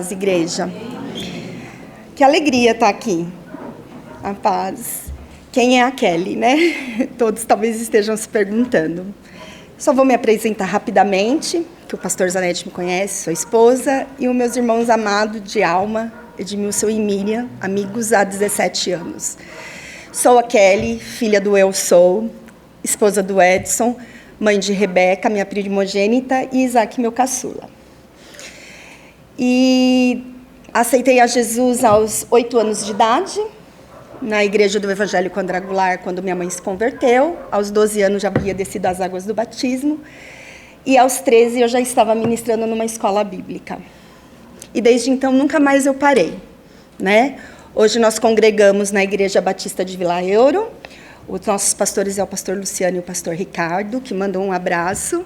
Igreja, que alegria estar aqui. A paz. Quem é a Kelly, né? Todos talvez estejam se perguntando. Só vou me apresentar rapidamente, que o pastor Zanetti me conhece, sua esposa, e os meus irmãos amados de alma, Edmilson e Miriam, amigos há 17 anos. Sou a Kelly, filha do Eu Sou, esposa do Edson, mãe de Rebeca, minha primogênita, e Isaac, meu caçula. E aceitei a Jesus aos 8 anos de idade, na Igreja do Evangelho Quadrangular, quando minha mãe se converteu. Aos 12 anos já havia descido as águas do batismo. E aos 13 eu já estava ministrando numa escola bíblica. E desde então nunca mais eu parei, né? Hoje nós congregamos na Igreja Batista de Vila Euro. Os nossos pastores é o pastor Luciano e o pastor Ricardo, que mandam um abraço.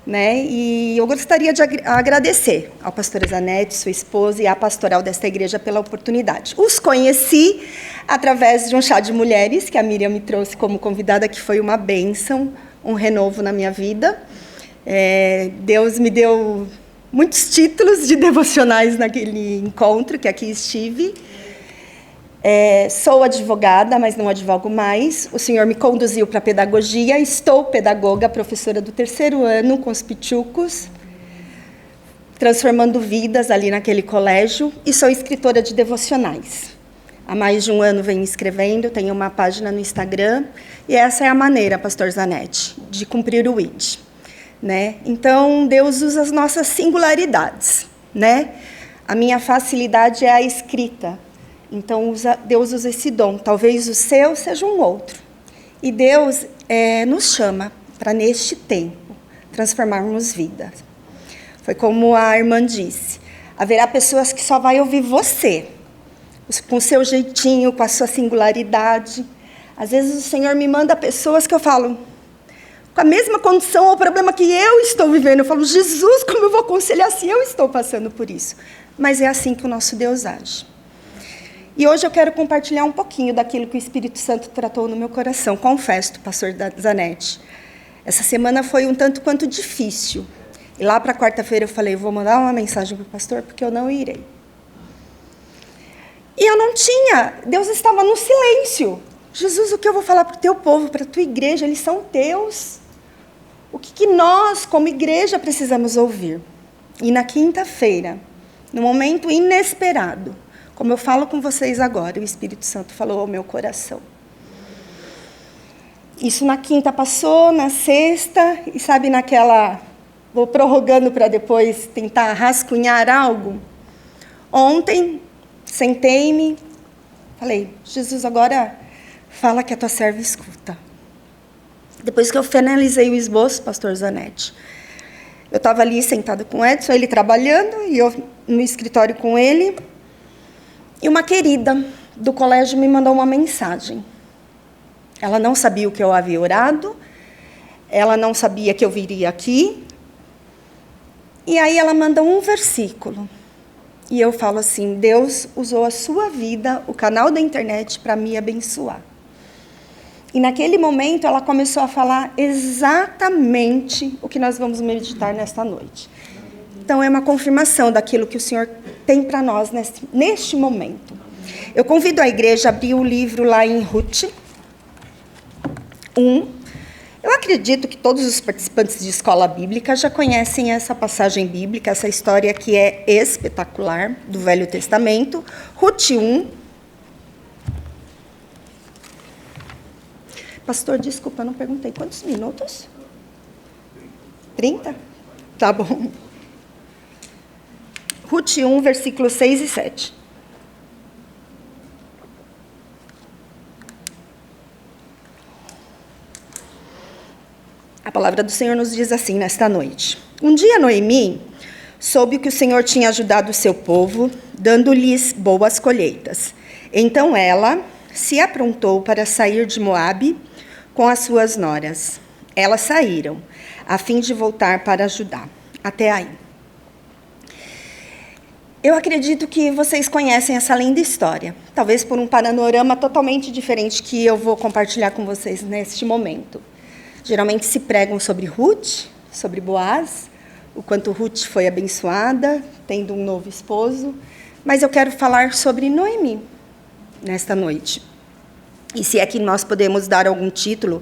Né? E eu gostaria de agradecer ao pastor Zanetti, sua esposa, e à pastoral desta igreja pela oportunidade. Os conheci através de um chá de mulheres, que a Miriam me trouxe como convidada, que foi uma bênção, um renovo na minha vida. Deus me deu muitos títulos de devocionais naquele encontro, que aqui estive. Sou advogada, mas não advogo mais. O Senhor me conduziu para a pedagogia. Estou pedagoga, professora do 3º ano, com os pichucos, transformando vidas ali naquele colégio. E sou escritora de devocionais. Há mais de um ano venho escrevendo, tenho uma página no Instagram. E essa é a maneira, pastor Zanetti, de cumprir o ID. Né? Então, Deus usa as nossas singularidades. Né? A minha facilidade é a escrita. Então, Deus usa esse dom. Talvez o seu seja um outro. E Deus nos chama para, neste tempo, transformarmos vidas. Foi como a irmã disse. Haverá pessoas que só vão ouvir você, com o seu jeitinho, com a sua singularidade. Às vezes, o Senhor me manda pessoas que eu falo, com a mesma condição ou problema que eu estou vivendo. Eu falo, Jesus, como eu vou aconselhar se eu estou passando por isso? Mas é assim que o nosso Deus age. E hoje eu quero compartilhar um pouquinho daquilo que o Espírito Santo tratou no meu coração. Confesso, pastor Zanetti. Essa semana foi um tanto quanto difícil. E lá para quarta-feira eu falei, vou mandar uma mensagem para o pastor, porque eu não irei. E eu não tinha. Deus estava no silêncio. Jesus, o que eu vou falar para o teu povo, para a tua igreja? Eles são teus. O que nós, como igreja, precisamos ouvir? E na quinta-feira, no momento inesperado, como eu falo com vocês agora, o Espírito Santo falou ao meu coração. Isso na quinta passou, na sexta, e sabe naquela... Vou prorrogando para depois tentar rascunhar algo. Ontem, sentei-me, falei, Jesus, agora fala que a tua serva escuta. Depois que eu finalizei o esboço, pastor Zanetti, eu estava ali sentada com o Edson, ele trabalhando, e eu no escritório com ele. E uma querida do colégio me mandou uma mensagem. Ela não sabia o que eu havia orado, ela não sabia que eu viria aqui. E aí ela manda um versículo. E eu falo assim, Deus usou a sua vida, o canal da internet, para me abençoar. E naquele momento ela começou a falar exatamente o que nós vamos meditar nesta noite. Então, é uma confirmação daquilo que o Senhor tem para nós neste momento. Eu convido a igreja a abrir o livro lá em Ruth 1. Eu acredito que todos os participantes de escola bíblica já conhecem essa passagem bíblica, essa história que é espetacular, do Velho Testamento. Ruth 1. Pastor, desculpa, eu não perguntei. Quantos minutos? 30? Tá bom. Ruth 1, versículos 6 e 7. A palavra do Senhor nos diz assim nesta noite. Um dia Noemi soube que o Senhor tinha ajudado o seu povo, dando-lhes boas colheitas. Então ela se aprontou para sair de Moabe com as suas noras. Elas saíram, a fim de voltar para Judá. Até aí. Eu acredito que vocês conhecem essa linda história, talvez por um panorama totalmente diferente que eu vou compartilhar com vocês neste momento. Geralmente se pregam sobre Ruth, sobre Boaz, o quanto Ruth foi abençoada, tendo um novo esposo, mas eu quero falar sobre Noemi nesta noite. E se é que nós podemos dar algum título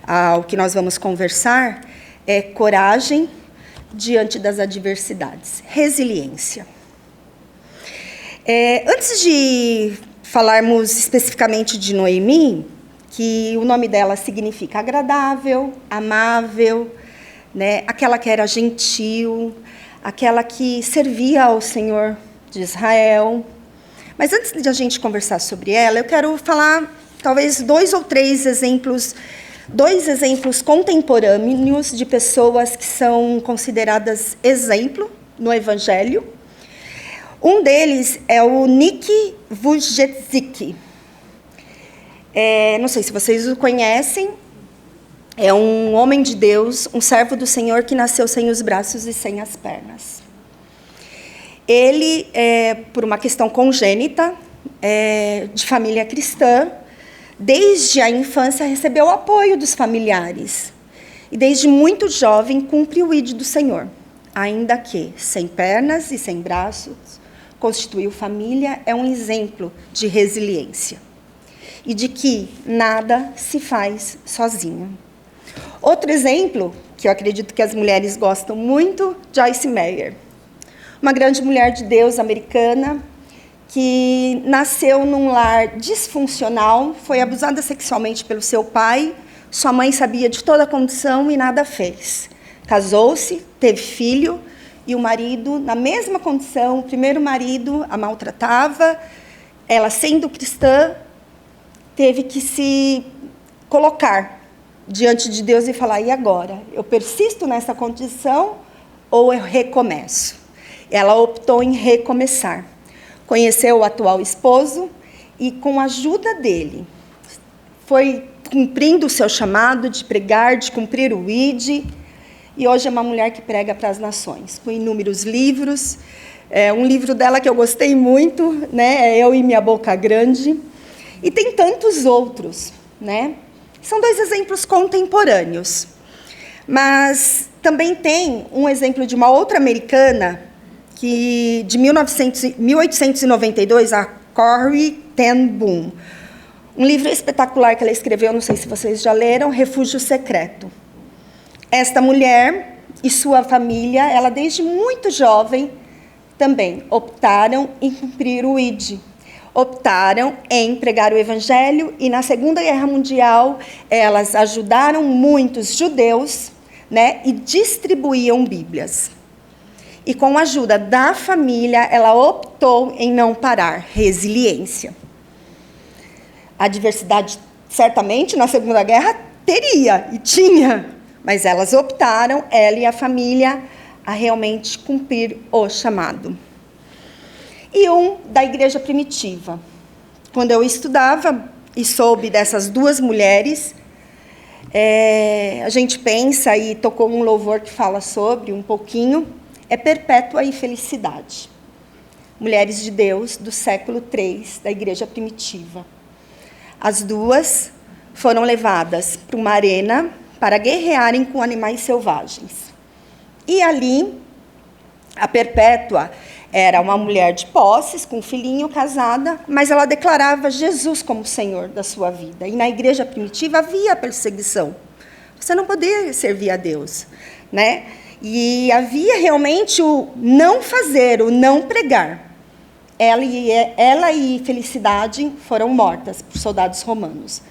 ao que nós vamos conversar, é coragem diante das adversidades, resiliência. Antes de falarmos especificamente de Noemi, que o nome dela significa agradável, amável, né? Aquela que era gentil, aquela que servia ao Senhor de Israel. Mas antes de a gente conversar sobre ela, eu quero falar talvez dois exemplos contemporâneos de pessoas que são consideradas exemplo no Evangelho. Um deles é o Nick Vujicic. Não sei se vocês o conhecem. É um homem de Deus, um servo do Senhor que nasceu sem os braços e sem as pernas. Ele, por uma questão congênita, de família cristã, desde a infância recebeu o apoio dos familiares. E desde muito jovem cumpriu o ID do Senhor. Ainda que sem pernas e sem braços, constituiu família, é um exemplo de resiliência. E de que nada se faz sozinho. Outro exemplo, que eu acredito que as mulheres gostam muito, Joyce Meyer. Uma grande mulher de Deus americana, que nasceu num lar disfuncional, foi abusada sexualmente pelo seu pai, sua mãe sabia de toda a condição e nada fez. Casou-se, teve filho, e o marido, na mesma condição, o primeiro marido a maltratava, ela, sendo cristã, teve que se colocar diante de Deus e falar, e agora? Eu persisto nessa condição ou eu recomeço? Ela optou em recomeçar. Conheceu o atual esposo e, com a ajuda dele, foi cumprindo o seu chamado de pregar, de cumprir o ID, e hoje é uma mulher que prega para as nações, com inúmeros livros. Um livro dela que eu gostei muito, né, é Eu e Minha Boca Grande, e tem tantos outros, né? São dois exemplos contemporâneos. Mas também tem um exemplo de uma outra americana, que, de 1892, a Corrie ten Boom. Um livro espetacular que ela escreveu, não sei se vocês já leram, Refúgio Secreto. Esta mulher e sua família, ela desde muito jovem, também optaram em cumprir o ID. Optaram em pregar o Evangelho e, na Segunda Guerra Mundial, elas ajudaram muitos judeus, né, e distribuíam Bíblias. E, com a ajuda da família, ela optou em não parar, resiliência. A adversidade, certamente, na Segunda Guerra, teria e tinha, mas elas optaram, ela e a família, a realmente cumprir o chamado. E um da igreja primitiva. Quando eu estudava e soube dessas duas mulheres, a gente pensa, e tocou um louvor que fala sobre um pouquinho, é Perpétua e Felicidade. Mulheres de Deus do século III, da igreja primitiva. As duas foram levadas para uma arena para guerrearem com animais selvagens. E ali, a Perpétua era uma mulher de posses, com um filhinho, casada, mas ela declarava Jesus como Senhor da sua vida. E na igreja primitiva havia perseguição. Você não podia servir a Deus, né? E havia realmente o não fazer, o não pregar. Ela e Felicidade foram mortas por soldados romanos.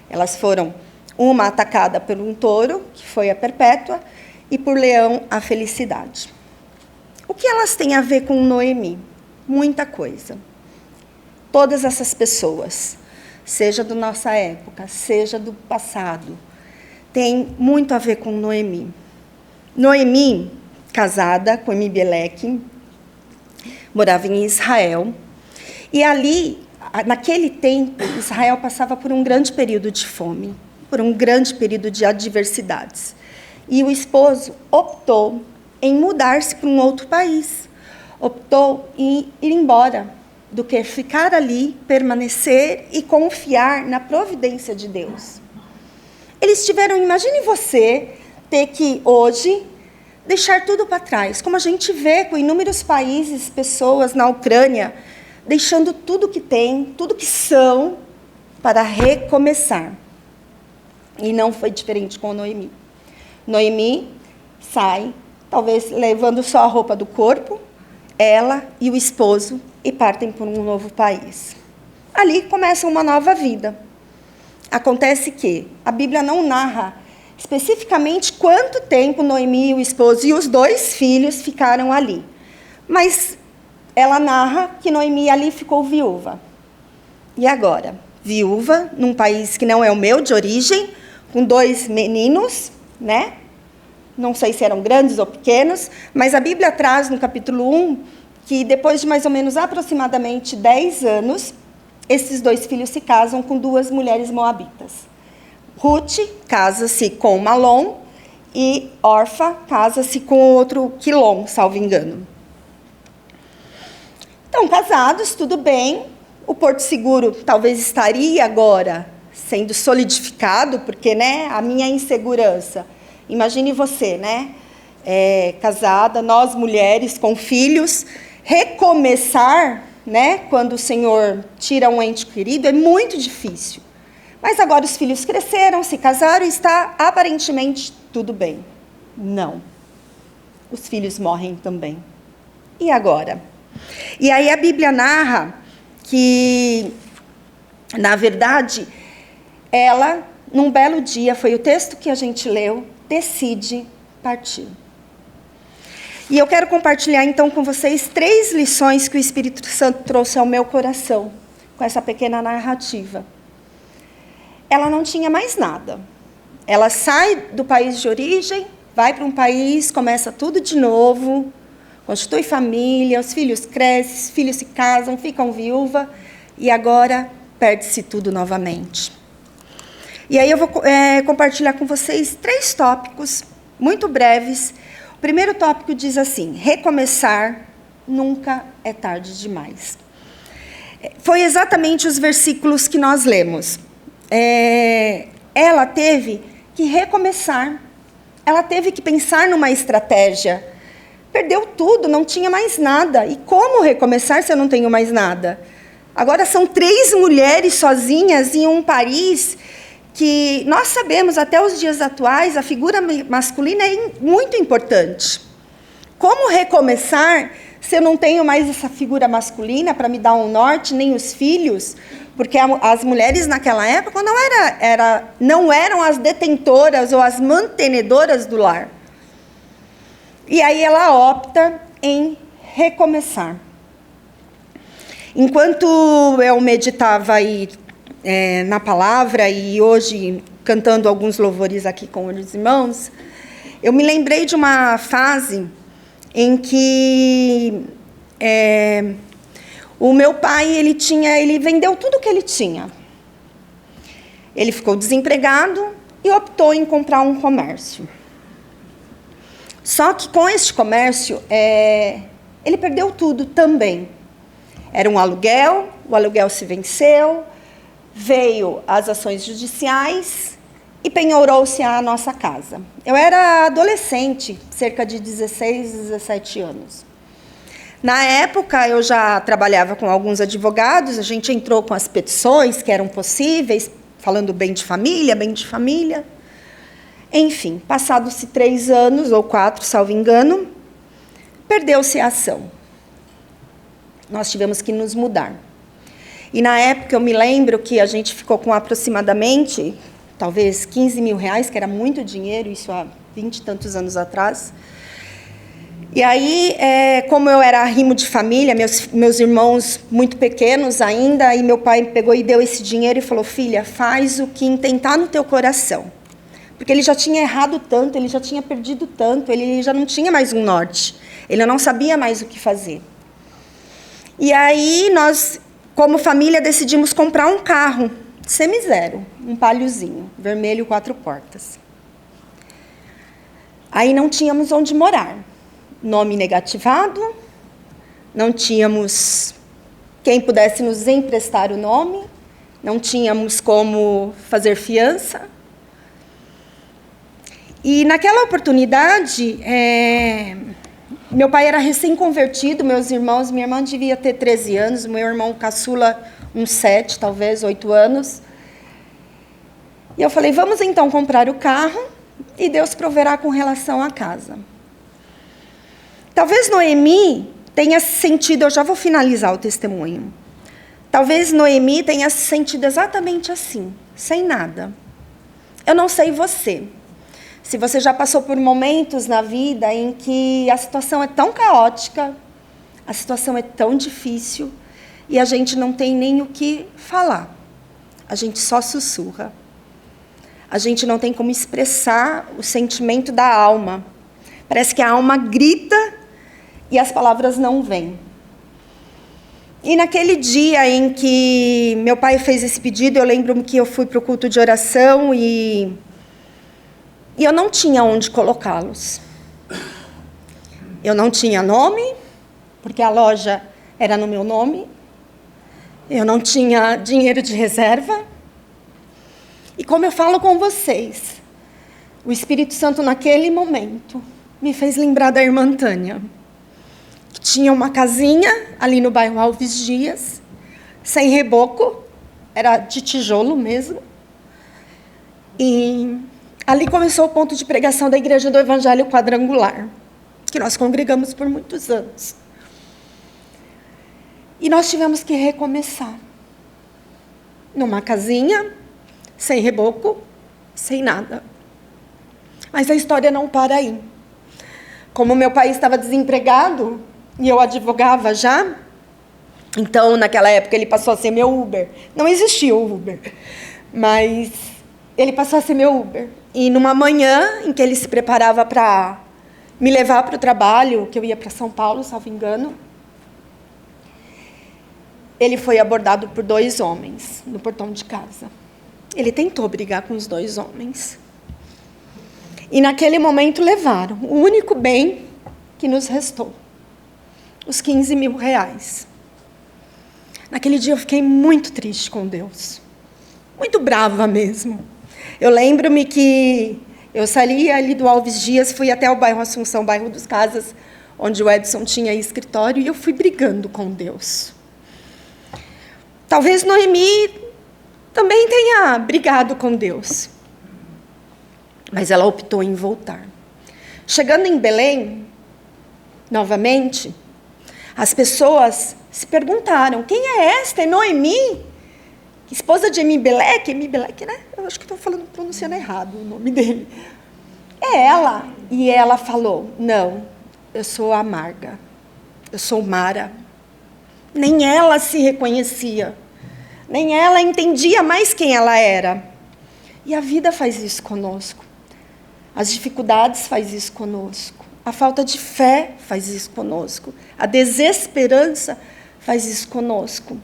Elas foram, uma atacada por um touro, que foi a Perpétua, e por leão, a Felicidade. O que elas têm a ver com Noemi? Muita coisa. Todas essas pessoas, seja da nossa época, seja do passado, têm muito a ver com Noemi. Noemi, casada com Emibeleque, morava em Israel. E ali, naquele tempo, Israel passava por um grande período de fome, por um grande período de adversidades. E o esposo optou em mudar-se para um outro país. Optou em ir embora, do que ficar ali, permanecer e confiar na providência de Deus. Eles tiveram, imagine você, ter que hoje deixar tudo para trás, como a gente vê com inúmeros países, pessoas na Ucrânia, deixando tudo que tem, tudo que são, para recomeçar. E não foi diferente com Noemi. Noemi sai, talvez levando só a roupa do corpo, ela e o esposo, e partem para um novo país. Ali começa uma nova vida. Acontece que a Bíblia não narra especificamente quanto tempo Noemi, o esposo e os 2 filhos ficaram ali. Mas ela narra que Noemi ali ficou viúva. E agora? Viúva, num país que não é o meu, de origem, com 2 meninos, né? Não sei se eram grandes ou pequenos, mas a Bíblia traz no capítulo 1 que depois de mais ou menos aproximadamente 10 anos, esses 2 filhos se casam com 2 mulheres moabitas. Ruth casa-se com Malom e Orfa casa-se com outro Quilom, salvo engano. Então, casados, tudo bem. O Porto Seguro talvez estaria agora sendo solidificado, porque, né, a minha insegurança. Imagine você, né, casada, nós mulheres com filhos, recomeçar, né, quando o Senhor tira um ente querido, é muito difícil. Mas agora os filhos cresceram, se casaram e está aparentemente tudo bem. Não. Os filhos morrem também. E agora? E aí a Bíblia narra que, na verdade, ela, num belo dia, foi o texto que a gente leu, decide partir. E eu quero compartilhar, então, com vocês 3 lições que o Espírito Santo trouxe ao meu coração, com essa pequena narrativa. Ela não tinha mais nada. Ela sai do país de origem, vai para um país, começa tudo de novo, constitui família, os filhos crescem, os filhos se casam, ficam viúva, e agora perde-se tudo novamente. E aí eu vou compartilhar com vocês 3 tópicos, muito breves. O primeiro tópico diz assim: recomeçar nunca é tarde demais. Foi exatamente os versículos que nós lemos. Ela teve que recomeçar, ela teve que pensar numa estratégia. Perdeu tudo, não tinha mais nada. E como recomeçar se eu não tenho mais nada? Agora são 3 mulheres sozinhas em um país que nós sabemos, até os dias atuais, a figura masculina é muito importante. Como recomeçar se eu não tenho mais essa figura masculina para me dar um norte, nem os filhos? Porque as mulheres naquela época não eram as detentoras ou as mantenedoras do lar. E aí ela opta em recomeçar. Enquanto eu meditava aí, na palavra, e hoje cantando alguns louvores aqui com os irmãos, eu me lembrei de uma fase em que o meu pai ele vendeu tudo que ele tinha. Ele ficou desempregado e optou em comprar um comércio. Só que com este comércio, ele perdeu tudo também. Era um aluguel, o aluguel se venceu, veio as ações judiciais e penhorou-se a nossa casa. Eu era adolescente, cerca de 16, 17 anos. Na época, eu já trabalhava com alguns advogados, a gente entrou com as petições que eram possíveis, falando bem de família, bem de família. Enfim, passados-se 3 anos, ou 4, salvo engano, perdeu-se a ação. Nós tivemos que nos mudar. E, na época, eu me lembro que a gente ficou com aproximadamente, talvez, 15 mil reais, que era muito dinheiro, isso há 20 e tantos anos atrás. E aí, como eu era arrimo de família, meus irmãos muito pequenos ainda, e meu pai pegou e deu esse dinheiro e falou: filha, faz o que intentar no teu coração. Porque ele já tinha errado tanto, ele já tinha perdido tanto, ele já não tinha mais um norte. Ele não sabia mais o que fazer. E aí, nós, como família, decidimos comprar um carro semizero, um Paliozinho, vermelho, 4 portas. Aí não tínhamos onde morar. Nome negativado, não tínhamos quem pudesse nos emprestar o nome, não tínhamos como fazer fiança. E naquela oportunidade, meu pai era recém-convertido, meus irmãos, minha irmã devia ter 13 anos, meu irmão caçula uns 7, talvez, 8 anos. E eu falei, vamos então comprar o carro e Deus proverá com relação à casa. Talvez Noemi tenha se sentido, eu já vou finalizar o testemunho. Talvez Noemi tenha se sentido exatamente assim, sem nada. Eu não sei você. Se você já passou por momentos na vida em que a situação é tão caótica, a situação é tão difícil, e a gente não tem nem o que falar. A gente só sussurra. A gente não tem como expressar o sentimento da alma. Parece que a alma grita e as palavras não vêm. E naquele dia em que meu pai fez esse pedido, eu lembro que eu fui para o culto de oração e eu não tinha onde colocá-los. Eu não tinha nome, porque a loja era no meu nome. Eu não tinha dinheiro de reserva. E como eu falo com vocês, o Espírito Santo, naquele momento, me fez lembrar da irmã Tânia, que tinha uma casinha ali no bairro Alves Dias, sem reboco, era de tijolo mesmo. E ali começou o ponto de pregação da Igreja do Evangelho Quadrangular, que nós congregamos por muitos anos. E nós tivemos que recomeçar. Numa casinha, sem reboco, sem nada. Mas a história não para aí. Como meu pai estava desempregado, e eu advogava já, então, naquela época, ele passou a ser meu Uber. Não existia o Uber, mas ele passou a ser meu Uber. E numa manhã em que ele se preparava para me levar para o trabalho, que eu ia para São Paulo, salvo engano, ele foi abordado por 2 homens no portão de casa. Ele tentou brigar com os 2 homens. E naquele momento levaram o único bem que nos restou, os 15 mil reais. Naquele dia eu fiquei muito triste com Deus, muito brava mesmo. Eu lembro-me que eu saí ali do Alves Dias, fui até o bairro Assunção, bairro dos Casas, onde o Edson tinha escritório, e eu fui brigando com Deus. Talvez Noemi também tenha brigado com Deus, mas ela optou em voltar. Chegando em Belém, novamente, as pessoas se perguntaram, quem é esta? É Noemi? Esposa de Emibeleque, né? Eu acho que estou pronunciando errado o nome dele. É ela. E ela falou, não, eu sou amarga, eu sou Mara. Nem ela se reconhecia, nem ela entendia mais quem ela era. E a vida faz isso conosco. As dificuldades faz isso conosco. A falta de fé faz isso conosco. A desesperança faz isso conosco.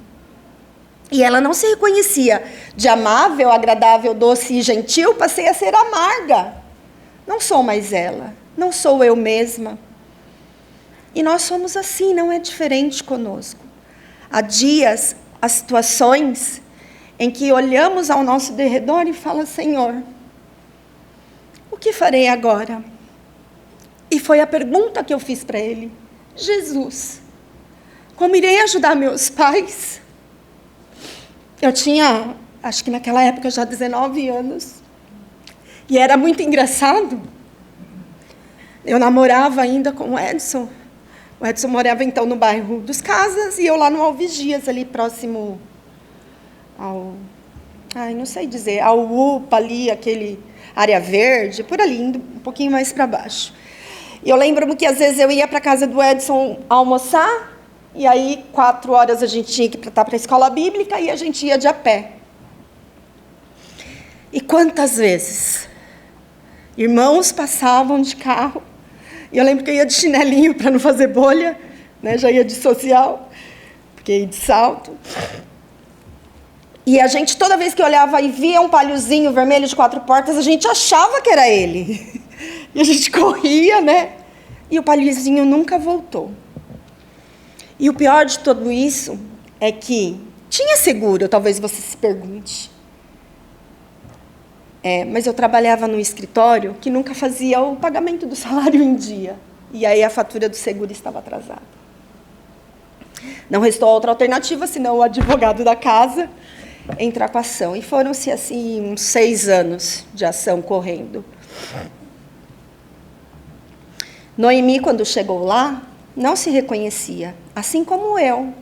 E ela não se reconhecia de amável, agradável, doce e gentil, passei a ser amarga. Não sou mais ela, não sou eu mesma. E nós somos assim, não é diferente conosco. Há dias, há situações em que olhamos ao nosso derredor e falamos, Senhor, o que farei agora? E foi a pergunta que eu fiz para ele. Jesus, como irei ajudar meus pais? Eu tinha, acho que naquela época, já 19 anos. E era muito engraçado. Eu namorava ainda com o Edson. O Edson morava, então, no bairro dos Casas, e eu lá no Alves Dias, ali próximo ao... não sei dizer, ao UPA ali, aquele área verde, por ali, indo um pouquinho mais para baixo. E eu lembro-me que, às vezes, eu ia para a casa do Edson almoçar, e aí, 4 horas, a gente tinha que estar para a escola bíblica, e a gente ia de a pé. E quantas vezes irmãos passavam de carro, e eu lembro que eu ia de chinelinho para não fazer bolha, né? Já ia de social, porque ia de salto. E a gente, toda vez que olhava e via um paliozinho vermelho de 4 portas, a gente achava que era ele. E a gente corria, né? E o paliozinho nunca voltou. E o pior de tudo isso é que tinha seguro, talvez você se pergunte. Mas eu trabalhava num escritório que nunca fazia o pagamento do salário em dia. E aí a fatura do seguro estava atrasada. Não restou outra alternativa, senão o advogado da casa entrar com a ação. E foram-se, assim, uns 6 anos de ação correndo. Noemi, quando chegou lá, não se reconhecia, assim como eu.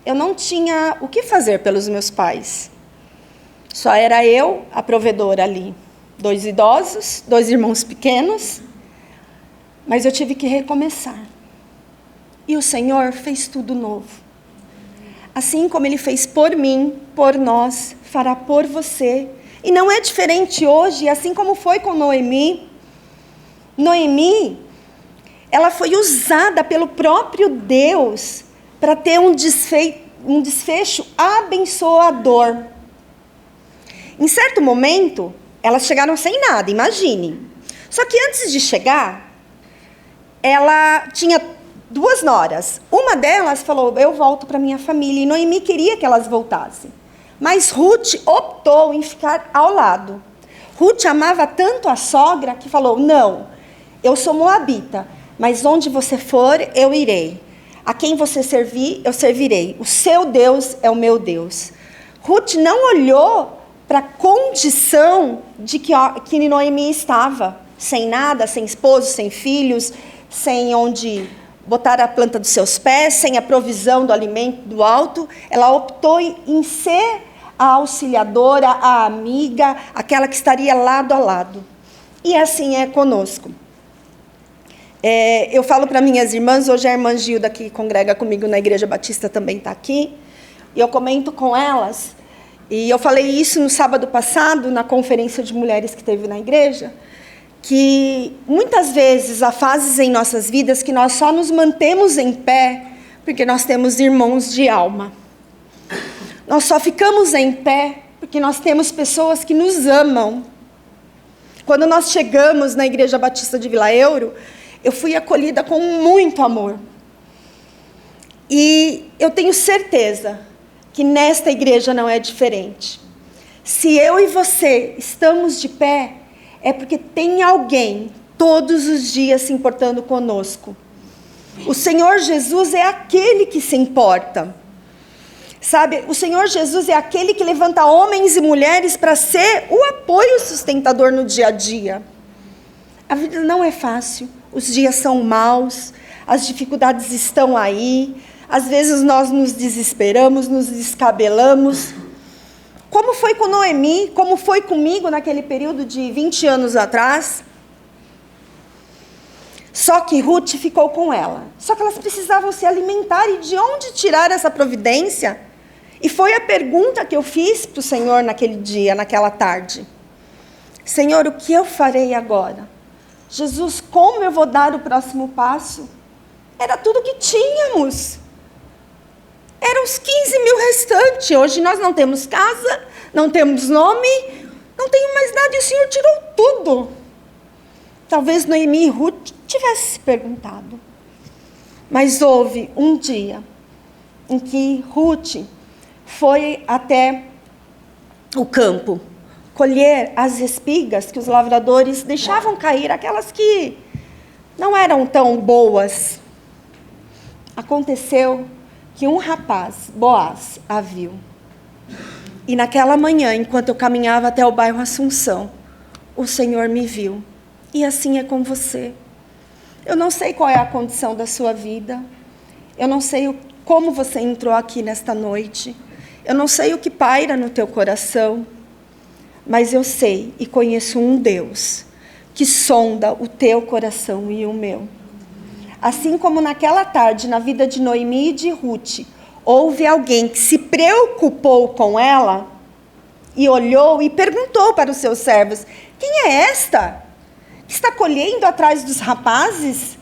Eu não tinha o que fazer pelos meus pais. Só era eu, a provedora ali. 2 idosos, 2 irmãos pequenos. Mas eu tive que recomeçar. E o Senhor fez tudo novo. Assim como Ele fez por mim, por nós, fará por você. E não é diferente hoje, assim como foi com Noemi. Noemi, ela foi usada pelo próprio Deus para ter um desfecho abençoador. Em certo momento, elas chegaram sem nada, imagine. Só que antes de chegar, ela tinha 2 noras. Uma delas falou, eu volto para minha família. E Noemi queria que elas voltassem. Mas Ruth optou em ficar ao lado. Ruth amava tanto a sogra que falou, não, eu sou moabita, mas onde você for, eu irei. A quem você servir, eu servirei. O seu Deus é o meu Deus. Ruth não olhou para a condição de que Noemi estava. Sem nada, sem esposo, sem filhos, sem onde botar a planta dos seus pés, sem a provisão do alimento do alto. Ela optou em ser a auxiliadora, a amiga, aquela que estaria lado a lado. E assim é conosco. Eu falo para minhas irmãs, hoje a irmã Gilda, que congrega comigo na Igreja Batista, também está aqui, e eu comento com elas, e eu falei isso no sábado passado, na conferência de mulheres que teve na igreja, que muitas vezes há fases em nossas vidas que nós só nos mantemos em pé porque nós temos irmãos de alma. Nós só ficamos em pé porque nós temos pessoas que nos amam. Quando nós chegamos na Igreja Batista de Vila Euro, eu fui acolhida com muito amor. E eu tenho certeza que nesta igreja não é diferente. Se eu e você estamos de pé, é porque tem alguém todos os dias se importando conosco. O Senhor Jesus é aquele que se importa. Sabe, o Senhor Jesus é aquele que levanta homens e mulheres para ser o apoio sustentador no dia a dia. A vida não é fácil, os dias são maus, as dificuldades estão aí, às vezes nós nos desesperamos, nos descabelamos. Como foi com Noemi, como foi comigo naquele período de 20 anos atrás. Só que Ruth ficou com ela. Só que elas precisavam se alimentar, e de onde tirar essa providência? E foi a pergunta que eu fiz para o Senhor naquele dia, naquela tarde. Senhor, o que eu farei agora? Jesus, como eu vou dar o próximo passo? Era tudo que tínhamos. Eram os 15 mil restantes. Hoje nós não temos casa, não temos nome, não tenho mais nada, e o Senhor tirou tudo. Talvez Noemi e Ruth tivessem se perguntado. Mas houve um dia em que Ruth foi até o campo colher as espigas que os lavradores deixavam cair, aquelas que não eram tão boas. Aconteceu que um rapaz, Boaz, a viu. E naquela manhã, enquanto eu caminhava até o bairro Assunção, o Senhor me viu. E assim é com você. Eu não sei qual é a condição da sua vida. Eu não sei como você entrou aqui nesta noite. Eu não sei o que paira no teu coração. Mas eu sei e conheço um Deus que sonda o teu coração e o meu. Assim como naquela tarde, na vida de Noemi e de Ruth, houve alguém que se preocupou com ela e olhou e perguntou para os seus servos, quem é esta que está colhendo atrás dos rapazes,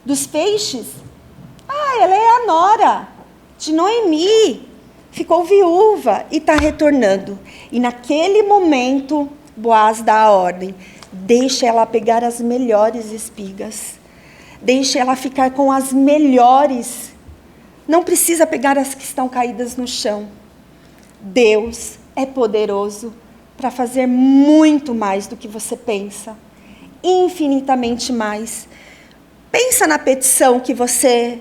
dos peixes? Ah, ela é a nora de Noemi. Ficou viúva e está retornando. E naquele momento, Boaz dá a ordem. Deixa ela pegar as melhores espigas. Deixa ela ficar com as melhores. Não precisa pegar as que estão caídas no chão. Deus é poderoso para fazer muito mais do que você pensa, infinitamente mais. Pensa na petição que você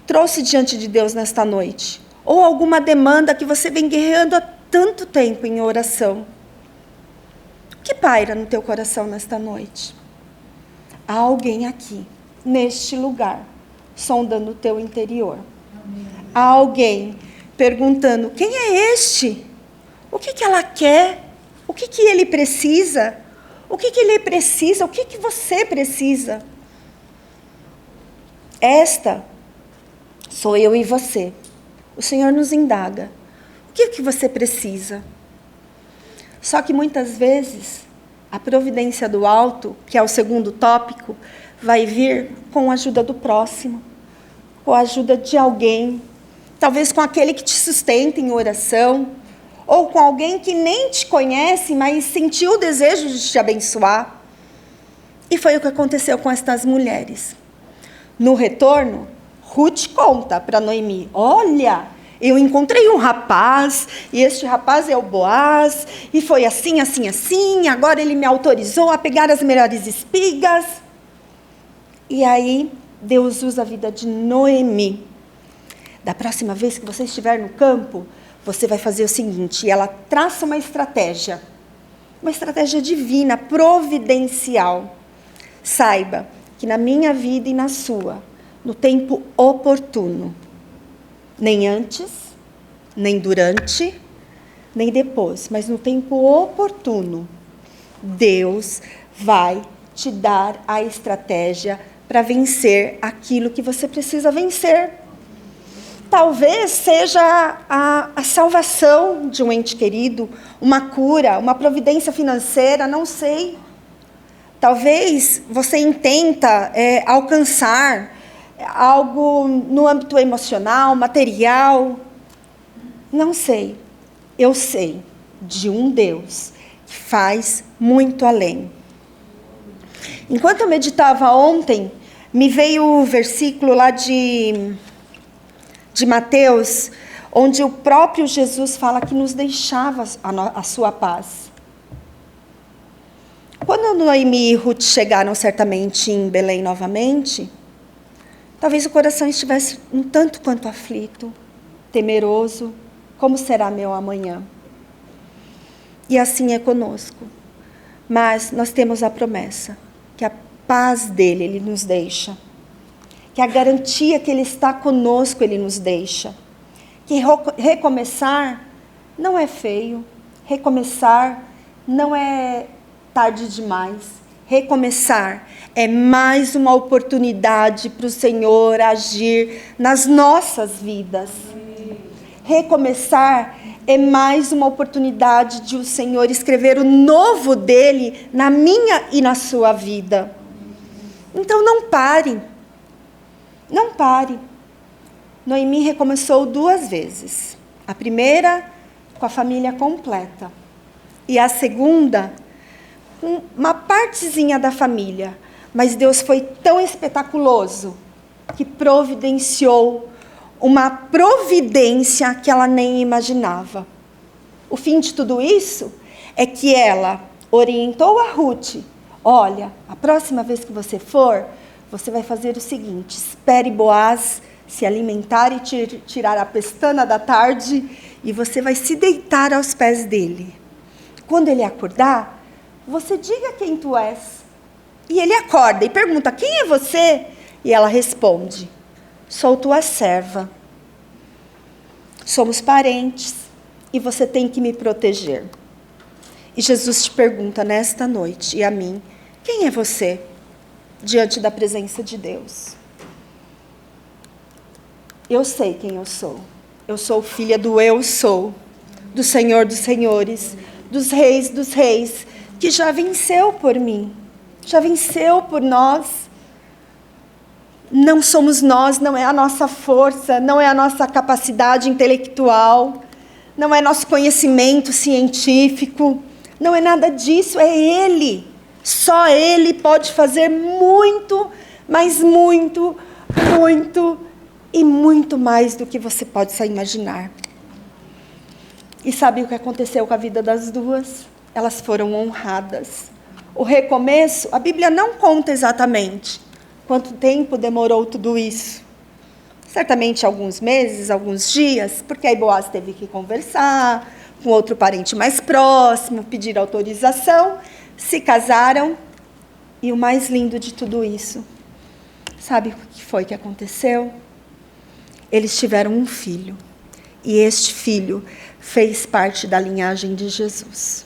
trouxe diante de Deus nesta noite, ou alguma demanda que você vem guerreando há tanto tempo em oração. O que paira no teu coração nesta noite? Há alguém aqui, neste lugar, sondando o teu interior. Há alguém perguntando: quem é este? O que ela quer? O que ele precisa? O que ele precisa? O que você precisa? Esta sou eu e você. O Senhor nos indaga: o que você precisa? Só que muitas vezes a providência do alto, que é o segundo tópico, vai vir com a ajuda do próximo, com a ajuda de alguém, talvez com aquele que te sustenta em oração, ou com alguém que nem te conhece, mas sentiu o desejo de te abençoar. E foi o que aconteceu com estas mulheres. No retorno, Ruth conta para Noemi: olha, eu encontrei um rapaz, e este rapaz é o Boaz, e foi assim, assim, assim, agora ele me autorizou a pegar as melhores espigas. E aí, Deus usa a vida de Noemi. Da próxima vez que você estiver no campo, você vai fazer o seguinte, e ela traça uma estratégia divina, providencial. Saiba que na minha vida e na sua, no tempo oportuno, nem antes, nem durante, nem depois, mas no tempo oportuno, Deus vai te dar a estratégia para vencer aquilo que você precisa vencer. Talvez seja a salvação de um ente querido, uma cura, uma providência financeira, não sei. Talvez você intenta alcançar algo no âmbito emocional, material. Não sei. Eu sei de um Deus que faz muito além. Enquanto eu meditava ontem, me veio o versículo lá de Mateus, onde o próprio Jesus fala que nos deixava a sua paz. Quando Noemi e Ruth chegaram certamente em Belém novamente, talvez o coração estivesse um tanto quanto aflito, temeroso. Como será meu amanhã? E assim é conosco. Mas nós temos a promessa que a paz dele, ele nos deixa. Que a garantia que ele está conosco, ele nos deixa. Que recomeçar não é feio. Recomeçar não é tarde demais. Recomeçar é mais uma oportunidade para o Senhor agir nas nossas vidas. Recomeçar é mais uma oportunidade de o Senhor escrever o novo dele na minha e na sua vida. Então não pare. Não pare. Noemi recomeçou 2 vezes. A primeira com a família completa. E a segunda com uma partezinha da família. Mas Deus foi tão espetaculoso que providenciou uma providência que ela nem imaginava. O fim de tudo isso é que ela orientou a Ruth: olha, a próxima vez que você for, você vai fazer o seguinte: espere Boaz se alimentar e tirar a pestana da tarde, e você vai se deitar aos pés dele. Quando ele acordar, você diga quem tu és. E ele acorda e pergunta: quem é você? E ela responde: sou tua serva. Somos parentes e você tem que me proteger. E Jesus te pergunta nesta noite, e a mim: quem é você diante da presença de Deus? Eu sei quem eu sou. Eu sou filha do Eu Sou, do Senhor dos Senhores, dos Reis, que já venceu por mim, já venceu por nós. Não somos nós, não é a nossa força, não é a nossa capacidade intelectual, não é nosso conhecimento científico, não é nada disso, é Ele. Só Ele pode fazer muito, mas muito, muito e muito mais do que você pode só imaginar. E sabe o que aconteceu com a vida das duas? Elas foram honradas. O recomeço, a Bíblia não conta exatamente quanto tempo demorou tudo isso. Certamente alguns meses, alguns dias, porque aí Boaz teve que conversar com outro parente mais próximo, pedir autorização, se casaram. E o mais lindo de tudo isso, sabe o que foi que aconteceu? Eles tiveram um filho. E este filho fez parte da linhagem de Jesus.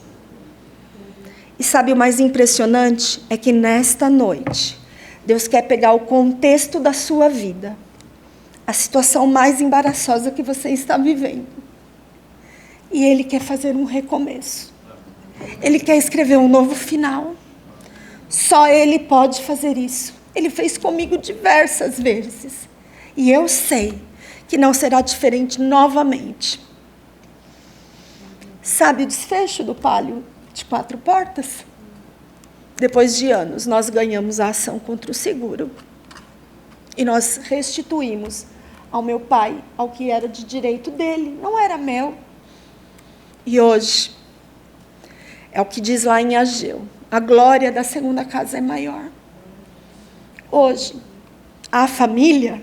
E sabe o mais impressionante? É que nesta noite, Deus quer pegar o contexto da sua vida, a situação mais embaraçosa que você está vivendo, e Ele quer fazer um recomeço. Ele quer escrever um novo final. Só Ele pode fazer isso. Ele fez comigo diversas vezes. E eu sei que não será diferente novamente. Sabe o desfecho do Palio de 4 portas? Depois de anos, nós ganhamos a ação contra o seguro. E nós restituímos ao meu pai, ao que era de direito dele, não era meu. E hoje, é o que diz lá em Ageu, a glória da segunda casa é maior. Hoje, a família,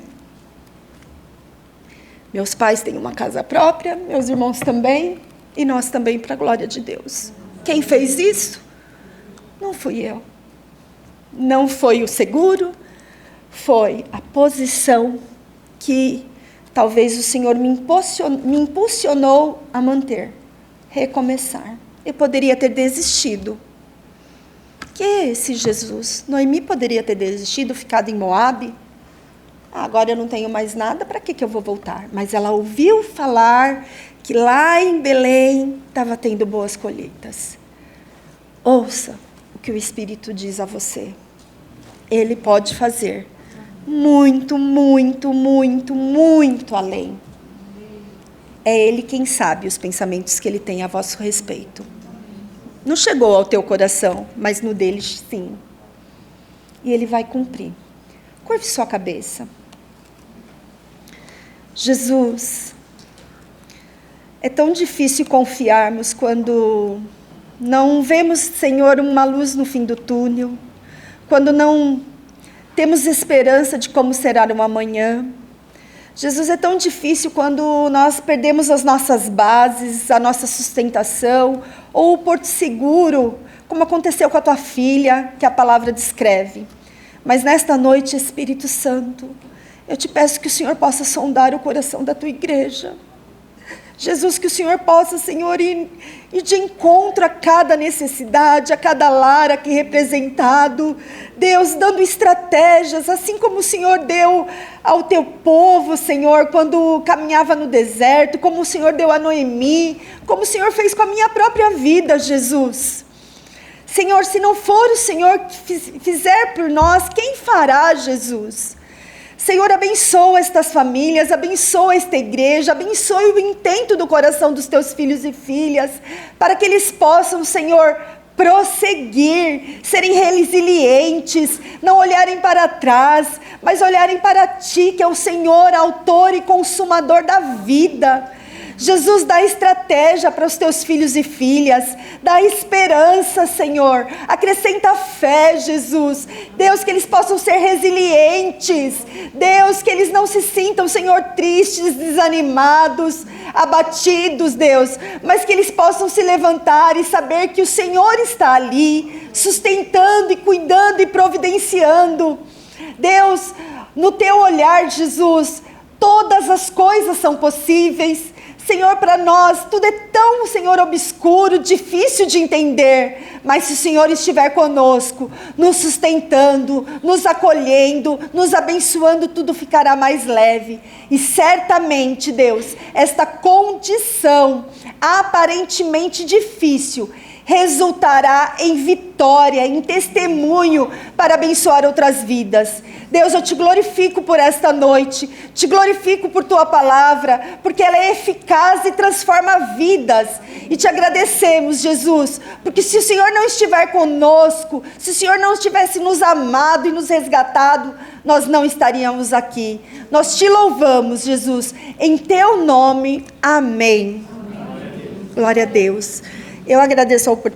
meus pais têm uma casa própria, meus irmãos também, e nós também, para a glória de Deus. Quem fez isso? Não fui eu. Não foi o seguro, foi a posição que talvez o Senhor me impulsionou a manter, recomeçar. Eu poderia ter desistido. Que esse Jesus? Noemi poderia ter desistido, ficado em Moabe. Agora eu não tenho mais nada, para que eu vou voltar? Mas ela ouviu falar que lá em Belém estava tendo boas colheitas. Ouça o que o Espírito diz a você. Ele pode fazer muito, muito, muito, muito além. É Ele quem sabe os pensamentos que Ele tem a vosso respeito. Não chegou ao teu coração, mas no dele sim. E Ele vai cumprir. Curve sua cabeça. Jesus, é tão difícil confiarmos quando não vemos, Senhor, uma luz no fim do túnel, quando não temos esperança de como será o amanhã. Jesus, é tão difícil quando nós perdemos as nossas bases, a nossa sustentação, ou o porto seguro, como aconteceu com a tua filha, que a palavra descreve. Mas nesta noite, Espírito Santo, eu te peço que o Senhor possa sondar o coração da tua igreja. Jesus, que o Senhor possa, Senhor, ir de encontro a cada necessidade, a cada lar aqui representado. Deus, dando estratégias, assim como o Senhor deu ao teu povo, Senhor, quando caminhava no deserto, como o Senhor deu a Noemi, como o Senhor fez com a minha própria vida, Jesus. Senhor, se não for o Senhor que fizer por nós, quem fará, Jesus? Senhor, abençoa estas famílias, abençoa esta igreja, abençoe o intento do coração dos teus filhos e filhas, para que eles possam, Senhor, prosseguir, serem resilientes, não olharem para trás, mas olharem para Ti, que é o Senhor, autor e consumador da vida. Jesus, dá estratégia para os teus filhos e filhas, dá esperança, Senhor, acrescenta fé, Jesus, Deus, que eles possam ser resilientes, Deus, que eles não se sintam, Senhor, tristes, desanimados, abatidos, Deus, mas que eles possam se levantar e saber que o Senhor está ali, sustentando e cuidando e providenciando. Deus, no teu olhar, Jesus, todas as coisas são possíveis. Senhor, para nós, tudo é tão, Senhor, obscuro, difícil de entender, mas se o Senhor estiver conosco, nos sustentando, nos acolhendo, nos abençoando, tudo ficará mais leve. E certamente, Deus, esta condição aparentemente difícil resultará em vitória, em testemunho para abençoar outras vidas. Deus, eu te glorifico por esta noite, te glorifico por tua palavra, porque ela é eficaz e transforma vidas. E te agradecemos, Jesus, porque se o Senhor não estiver conosco, se o Senhor não tivesse nos amado e nos resgatado, nós não estaríamos aqui. Nós te louvamos, Jesus, em teu nome, amém. Glória a Deus. Eu agradeço a oportunidade